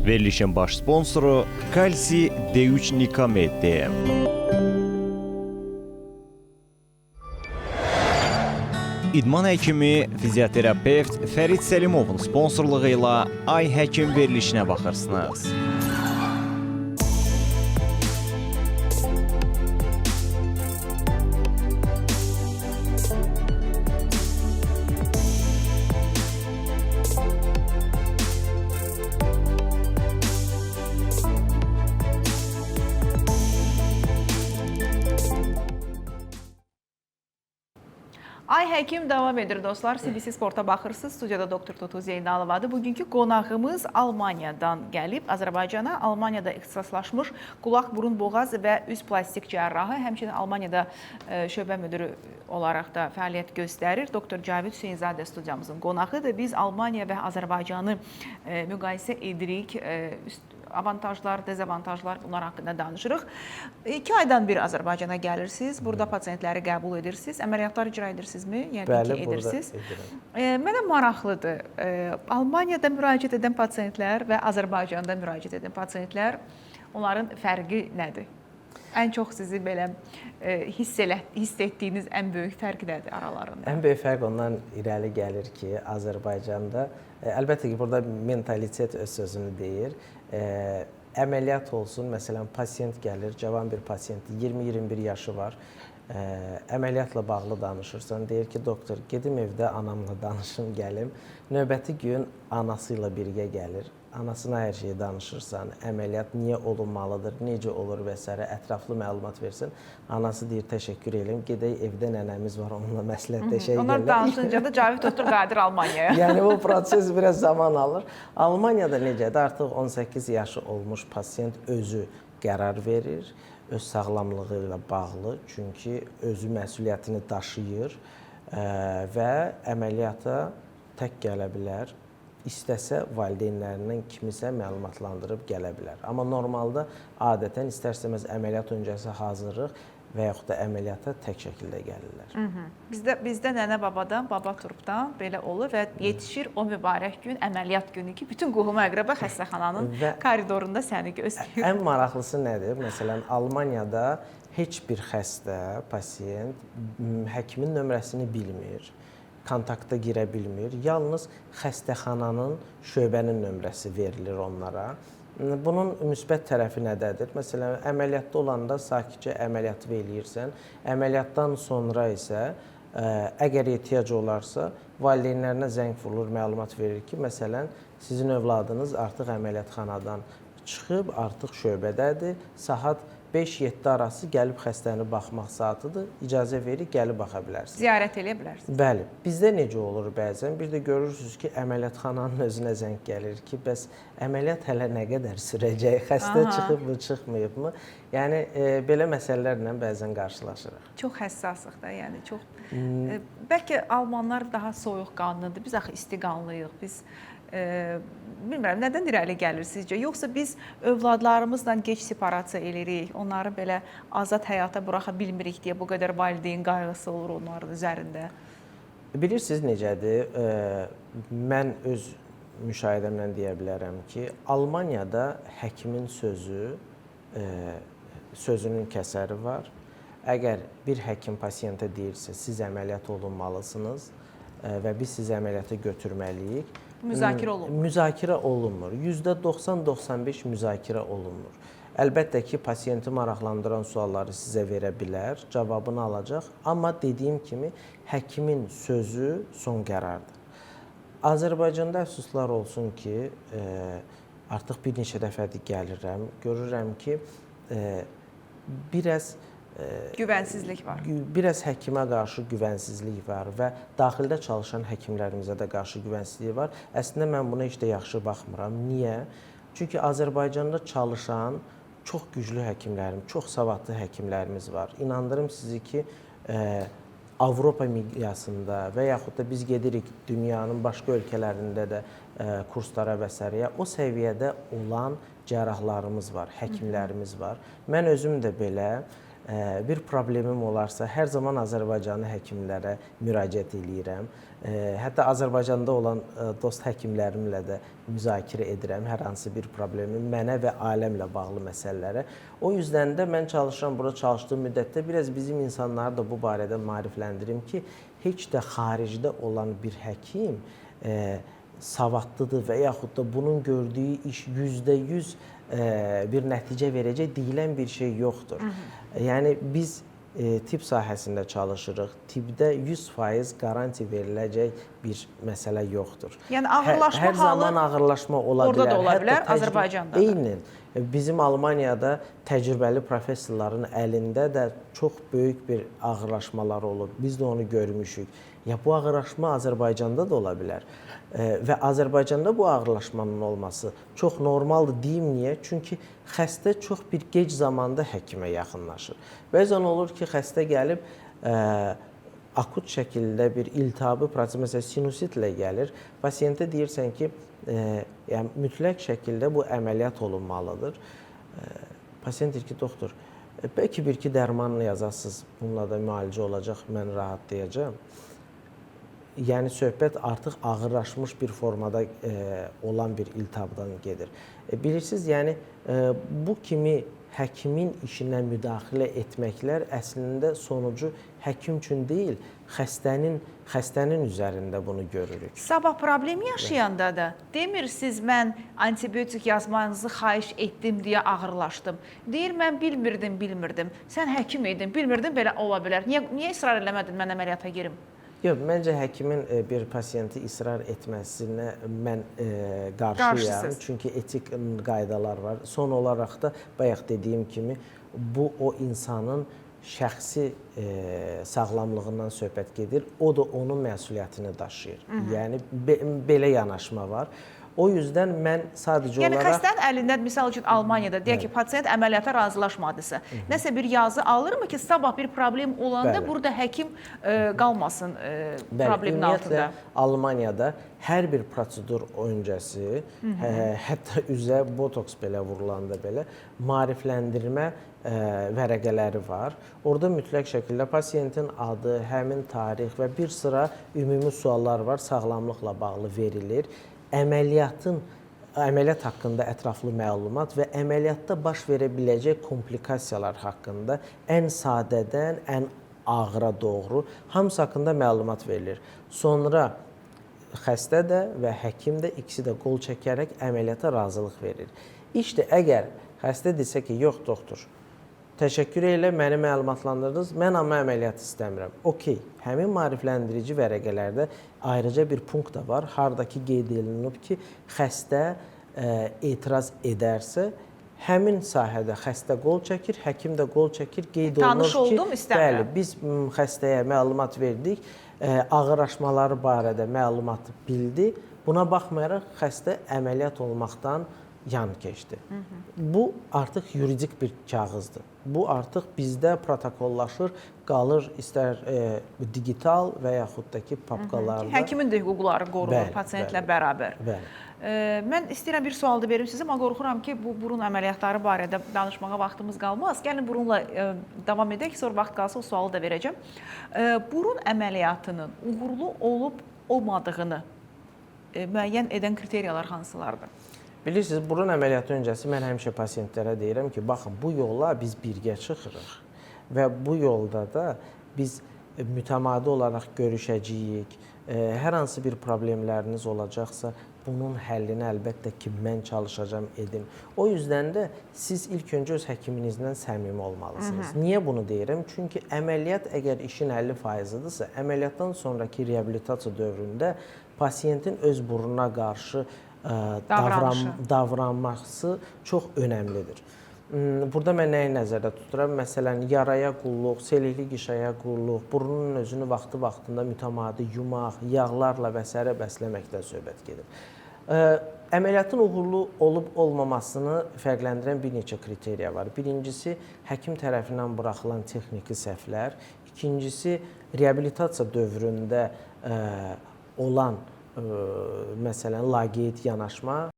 Verilişin baş sponsoru Kalsi D3 Nikamed. İdman həkimi, fizioterapevt Fərid Səlimovun sponsorluğu ilə Ay Həkim verilişinə baxırsınız. Ay Həkim davam edir dostlar. CBC Sporta baxırsınız. Studiyada Doktor Tutu Zeynalıvadır. Bugünkü qonağımız Almaniyadan gəlib. Azərbaycana Almaniyada ixtisaslaşmış qulaq, burun, boğaz və üz plastik cərrahı. Həmçinin Almaniyada şöbə müdürü olaraq da fəaliyyət göstərir. Doktor Cavid Hüseynzadə studiyamızın qonağıdır. Biz Almaniya və Azərbaycanı müqayisə edirik. Avantajlar, dezavantajlar bunlar haqqında danışırıq. 2 aydan bir Azərbaycana gəlirsiniz. Burada pasientləri qəbul edirsiniz. Əməliyyatlar icra edirsinizmi? Bəli, burada edirəm. Mənə maraqlıdır. Almaniyada müraciət edən pasientlər və Azərbaycanda müraciət edən pasientlər, onların fərqi nədir? Ən çox sizi belə hiss etdiyiniz ən böyük fərq nədir aralarında? Ən böyük fərq ondan irəli gəlir ki, Azərbaycanda, əlbəttə ki, burada mentalitet öz sözünü deyir. Əməliyyat olsun, məsələn, pasient gəlir, cavan bir pasient, 20-21 yaşı var. Əməliyyatla bağlı danışırsan, deyir ki, doktor, gedim evdə anamla danışım, gəlim. Növbəti gün anası ilə birgə gəlir. Anasına hər şeyi danışırsan, əməliyyat niyə olunmalıdır, necə olur və s. ətraflı məlumat versin. Anası deyir, təşəkkür edirəm, gedək evdə nənəmiz var, onunla məsləhətləşək. Onlar danışınca da Cavid otur qadir Almaniyaya. Yəni bu proses biraz zaman alır. Almaniyada necədir? Artıq 18 yaşı olmuş pasient özü qərar verir, öz sağlamlığı ilə bağlı, çünki özü məsuliyyətini daşıyır və əməliyyata tək gələ bilər. İstəsə valideynlərindən kimisə məlumatlandırıb gələ bilər. Amma normalda adətən istər-istəməz əməliyyat öncəsi hazırlıq və yaxud da əməliyyata tək şəkildə gəlirlər. Bizdə nənə-babadan, baba turpdan belə olur və yetişir o mübarək gün, əməliyyat günü ki, bütün qohum-əqrəba xəstəxananın koridorunda səni gözləyir. Ən maraqlısı nədir? Məsələn, Almaniyada heç bir xəstə, pasient həkimin nömrəsini bilmir, kontakta girə bilmir. Yalnız xəstəxananın, şöbənin nömrəsi verilir onlara. Bunun müsbət tərəfi nədədir? Məsələn, əməliyyatda olanda sakitcə əməliyyatı eləyirsən. Əməliyyatdan sonra isə əgər ehtiyac olarsa, valideynlərinə zəng vurulur, məlumat verir ki, məsələn, sizin övladınız artıq əməliyyatxanadan çıxıb, artıq şöbədədir. Saat 5-7 arası gəlib xəstəni baxmaq saatıdır. İcazə verir, gəlib baxa bilərsiniz. Ziyarət eləyə bilərsiniz. Bəli. Bizdə necə olur bəzən? Bir də görürsünüz ki, əməliyyatxananın özünə zəng gəlir ki, bəs əməliyyat hələ nə qədər sürəcək? Xəstə çıxıbmı, çıxmayıbmı? Yəni, belə məsələlərlə bəzən qarşılaşırıq. Çox həssasıq da, yəni çox. Bəlkə almanlar daha soyuqqanlıdır, biz axı istiqanlıyıq, biz bilmirəm, nədən irəli gəlir sizcə? Yoxsa biz övladlarımızla geç separasiya eləyirik, onları belə azad həyata buraxa bilmirik deyə bu qədər valideyn qayğısı olur onların üzərində? Bilirsiniz necədir? Mən öz müşahidəmlə deyə bilərəm ki, Almaniyada həkimin sözünün kəsəri var. Əgər bir həkim pasiyentə deyirsə, siz əməliyyat olunmalısınız və biz sizi əməliyyata götürməliyik, müzakirə olunmur. Müzakirə olunmur. %90-95 müzakirə olunmur. Əlbəttə ki, pasiyenti maraqlandıran sualları sizə verə bilər, cavabını alacaq. Amma dediyim kimi, həkimin sözü son qərardır. Azərbaycanda əfsuslar olsun ki, artıq bir neçə dəfədir gəlirəm, görürəm ki, biraz güvənsizlik var. Biraz həkimə qarşı güvənsizlik var və daxildə çalışan həkimlərimizə də qarşı güvənsizlik var. Əslində, mən buna heç də yaxşı baxmıram. Niyə? Çünki Azərbaycanda çalışan çox güclü həkimlərimiz, çox savadlı həkimlərimiz var. İnandırım sizi ki, Avropa miqyasında və yaxud da biz gedirik dünyanın başqa ölkələrində də kurslara və s. o səviyyədə olan cərrahlarımız var, həkimlərimiz var. Mən özüm də belə bir problemim olarsa hər zaman Azərbaycanlı həkimlərə müraciət eləyirəm. Hətta Azərbaycanda olan dost həkimlərimlə də müzakirə edirəm hər hansı bir problemi, mənə və aləmlə bağlı məsələlərə. O yüzden də mən çalışıram, burada çalışdığım müddətdə biraz bizim insanları da bu barədə maarifləndirim ki, heç də xaricdə olan bir həkim savadlıdır və yaxud da bunun gördüyü iş %100 bir nəticə verəcək deyilən bir şey yoxdur. Yəni biz tibb sahəsində çalışırıq. Tibbdə 100% garanti veriləcək bir məsələ yoxdur. Yəni ağırlaşma hər zaman ağırlaşma ola bilər. Orada da ola bilər, Azərbaycanda da. Eynən. Bizim Almaniyada təcrübəli professorların əlində də çox böyük bir ağırlaşmalar olub. Biz də onu görmüşük. Ya bu ağırlaşma Azərbaycanda da ola bilər. Və Azərbaycanda bu ağırlaşmanın olması çox normaldır. Deyim niyə? Çünki xəstə çox bir gec zamanda həkimə yaxınlaşır. Bəzən olur ki, xəstə gəlib akut şəkildə bir iltihabi proses, məsələn, sinusitlə gəlir. Pasiyentə deyirsən ki, yəni mütləq şəkildə bu əməliyyat olunmalıdır. Pasiyent deyir ki, doktor, bəlkə bir-iki dərmanla yazasınız, bununla da müalicə olacaq, mən rahatlayacağam. Yəni söhbət artıq ağırlaşmış bir formada olan bir iltihabdan gedir. Bilirsiniz, yəni bu kimi həkimin işinə müdaxilə etməklər əslində sonucu həkim üçün deyil, xəstənin üzərində bunu görürük. Sabah problem yaşayanda da demirsiniz, mən antibiotik yazmanızı xahiş etdim deyə ağırlaşdım. Deyir, mən bilmirdim. Sən həkim idin, bilmirdin, belə ola bilər. Niyə israr eləmədin mən əməliyyata girim? Yox, məncə həkimin bir pasiyenti israr etməsinə mən qarşıyam. Çünki etik qaydalar var. Son olaraq da bayaq dediyim kimi bu o insanın şəxsi sağlamlığından söhbət gedir. O da onun məsuliyyətini daşıyır. Yəni belə yanaşma var. O yüzden mən sadəcə olaraq... Yəni xəstənin əlindən, misal üçün Almaniyada, deyək ki, pasiyent əməliyyata razılaşmadısa, nəsə bir yazı alırmı ki, sabah bir problem olanda burada həkim qalmasın problemin altında? Ümumiyyətlə, Almaniyada hər bir prosedur öncəsi, hətta üzə botoks belə vurulanda belə maarifləndirmə vərəqələri var. Orada mütləq şəkildə pasiyentin adı, həmin tarix və bir sıra ümumi suallar var, sağlamlıqla bağlı verilir. Əməliyyat haqqında ətraflı məlumat və əməliyyatda baş verə biləcək komplikasiyalar haqqında ən sadədən ən ağıra doğru hamısı haqqında məlumat verilir. Sonra xəstə də və həkim də ikisi də qol çəkərək əməliyyata razılıq verir. İşte əgər xəstə desə ki, yox doktor, təşəkkür elə, məni məlumatlandırdınız, mən amma əməliyyat istəmirəm. Okey, həmin maarifləndirici vərəqələrdə ayrıca bir punkt da var. Haradakı qeyd edilib ki, xəstə etiraz edərsə, həmin sahədə xəstə qol çəkir, həkim də qol çəkir, qeyd olunur ki, bəli, biz xəstəyə məlumat verdik, ağırlaşmaları barədə məlumatı bildi. Buna baxmayaraq, xəstə əməliyyat olmaqdan yan keçdi. Bu artıq yuridik bir kağızdır. Bu artıq bizdə protokollaşır, qalır istər digital və yaxud da ki, papkalarda. Həkimin də hüquqları qorunur pasiyentlə bərabər. Mən istəyirəm bir sual da verim sizə, amma qorxuram ki, bu burun əməliyyatları barədə danışmağa vaxtımız qalmaz. Gəlin burunla davam edək, sonra vaxt qalsa o sualı da verəcəm. Burun əməliyyatının uğurlu olub-olmadığını müəyyən edən kriteriyalar hansılardır? Bilirsiniz, burun əməliyyatı öncəsi mən həmişə pasiyentlərə deyirəm ki, baxın, bu yolla biz birgə çıxırıq və bu yolda da biz mütəmadi olaraq görüşəcəyik. Hər hansı bir problemləriniz olacaqsa, bunun həllini əlbəttə ki, mən çalışacağam edim. O yüzden də siz ilk öncə öz həkiminizdən səmimi olmalısınız. Niyə bunu deyirəm? Çünki əməliyyat əgər işin 50%-dırsa, əməliyyatdan sonraki reabilitasiya dövründə pasiyentin öz burnuna qarşı davranması çox önəmlidir. Burada mən nəyi nəzərdə tuturam? Məsələn, yaraya qulluq, selikli qişaya qulluq, burnunun özünü vaxtında mütəmadi yumaq, yağlarla və s. bəsləməkdən söhbət gedir. Əməliyyatın uğurlu olub-olmamasını fərqləndirən bir neçə kriteriya var. Birincisi, həkim tərəfindən buraxılan texniki səhvlər. İkincisi, reabilitasiya dövründə olan məsələn, laqeyd yanaşma.